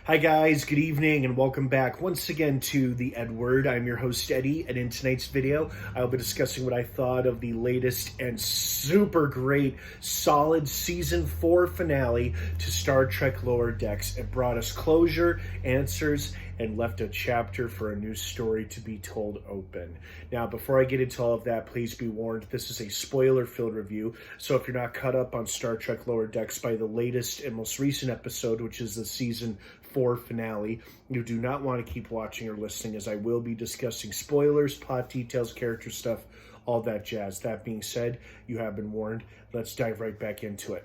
Hi guys, good evening and welcome back once again to the EdWord. I'm your host Eddie, and in tonight's video I'll be discussing what I thought of the latest and super great solid season 4 finale to Star Trek Lower Decks. It brought us closure, answers, and left a chapter for a new story to be told open. Now, before I get into all of that, please be warned, this is a spoiler-filled review, so if you're not caught up on Star Trek Lower Decks by the latest and most recent episode, which is the season 4 finale, you do not want to keep watching or listening, as I will be discussing spoilers, plot details, character stuff, all that jazz. That being said, you have been warned. Let's dive right back into it.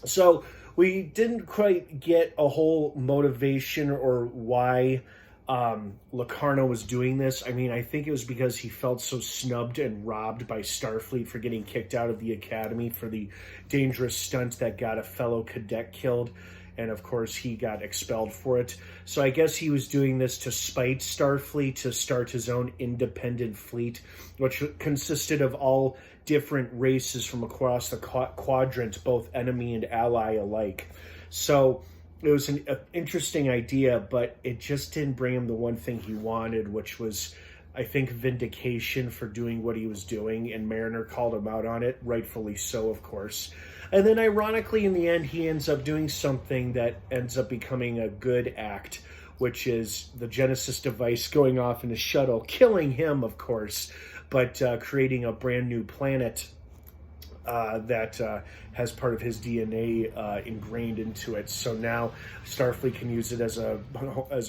So, we didn't quite get a whole motivation or why Locarno was doing this. I mean, I think it was because he felt so snubbed and robbed by Starfleet for getting kicked out of the Academy for the dangerous stunt that got a fellow cadet killed. And of course, he got expelled for it. So I guess he was doing this to spite Starfleet, to start his own independent fleet, which consisted of all different races from across the quadrant, both enemy and ally alike. So it was an interesting idea, but it just didn't bring him the one thing he wanted, which was, I think, vindication for doing what he was doing. And Mariner called him out on it, rightfully so, of course. And then ironically, in the end, he ends up doing something that ends up becoming a good act, which is the Genesis device going off in a shuttle, killing him, of course, but creating a brand new planet that has part of his DNA ingrained into it. So now Starfleet can use it as a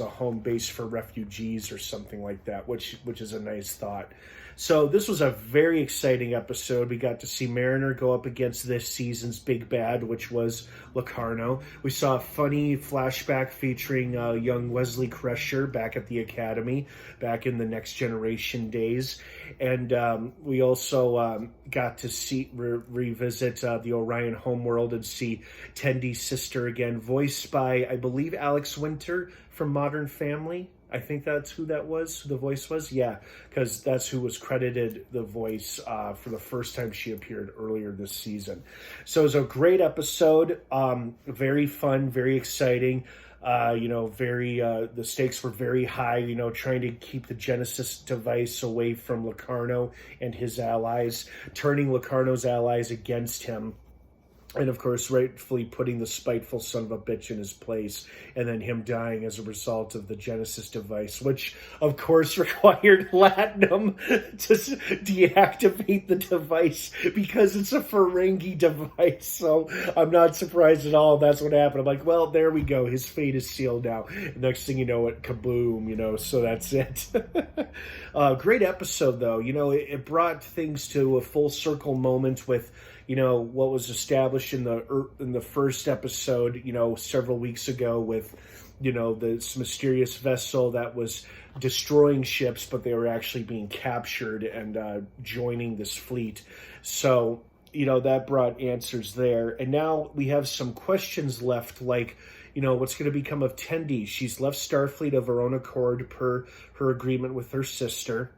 home base for refugees or something like that, which is a nice thought. So this was a very exciting episode. We got to see Mariner go up against this season's big bad, which was Locarno. We saw a funny flashback featuring young Wesley Crusher back at the Academy, back in the Next Generation days. And we also got to see revisit the Orion homeworld and see Tendy's sister again, voiced by, I believe, Alex Winter from Modern Family. I think that's who that was, who the voice was. Yeah, because that's who was credited the voice for the first time she appeared earlier this season. So it was a great episode, very fun, very exciting. The stakes were very high, trying to keep the Genesis device away from Locarno and his allies, turning Locarno's allies against him. And of course, rightfully putting the spiteful son of a bitch in his place, and then him dying as a result of the Genesis device, which of course required Latinum to deactivate the device because it's a Ferengi device. So I'm not surprised at all that's what happened. I'm like, well, there we go. His fate is sealed now. Next thing you know, it kaboom, so that's it. Great episode, though. It brought things to a full circle moment with what was established in the first episode, several weeks ago with, this mysterious vessel that was destroying ships, but they were actually being captured and joining this fleet. So, that brought answers there. And now we have some questions left, like, what's going to become of Tendi? She's left Starfleet of her own accord per her agreement with her sister.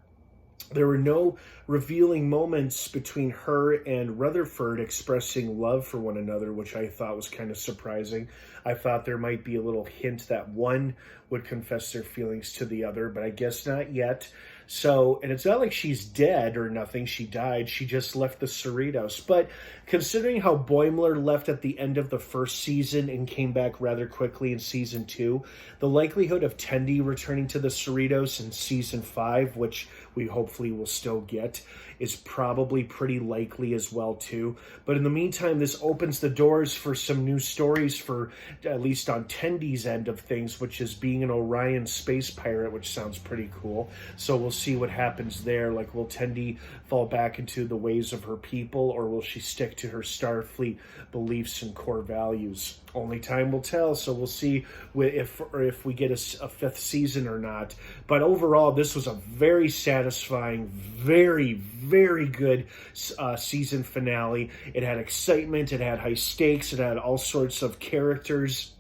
There were no revealing moments between her and Rutherford expressing love for one another, which I thought was kind of surprising. I thought there might be a little hint that one would confess their feelings to the other, but I guess not yet. So, and it's not like she's dead or nothing. She died. She just left the Cerritos. But considering how Boimler left at the end of the first season and came back rather quickly in season 2, the likelihood of Tendi returning to the Cerritos in season 5, which we hopefully will still get, is probably pretty likely as well too. But in the meantime, this opens the doors for some new stories for, at least on Tendi's end of things, which is being an Orion space pirate, which sounds pretty cool. So we'll see what happens there. Like, will Tendi fall back into the ways of her people, or will she stick to her Starfleet beliefs and core values? Only time will tell, so we'll see if we get a fifth season or not. But overall, this was a very satisfying, very, very good season finale. It had excitement, it had high stakes, it had all sorts of characters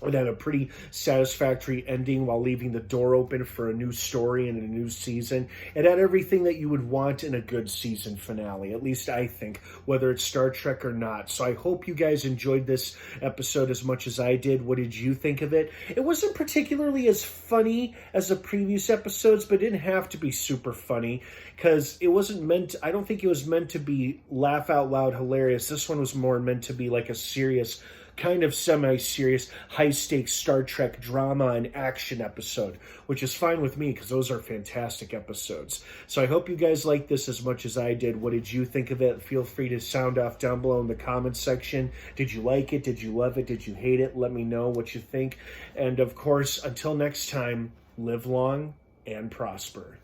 It had a pretty satisfactory ending while leaving the door open for a new story and a new season. It had everything that you would want in a good season finale, at least I think, whether it's Star Trek or not. So I hope you guys enjoyed this episode as much as I did. What did you think of it? It wasn't particularly as funny as the previous episodes, but it didn't have to be super funny because it wasn't meant, I don't think it was meant to be laugh out loud hilarious. This one was more meant to be like a serious, kind of semi-serious, high-stakes Star Trek drama and action episode, which is fine with me because those are fantastic episodes. So I hope you guys liked this as much as I did. What did you think of it? Feel free to sound off down below in the comments section. Did you like it? Did you love it? Did you hate it? Let me know what you think. And of course, until next time, live long and prosper.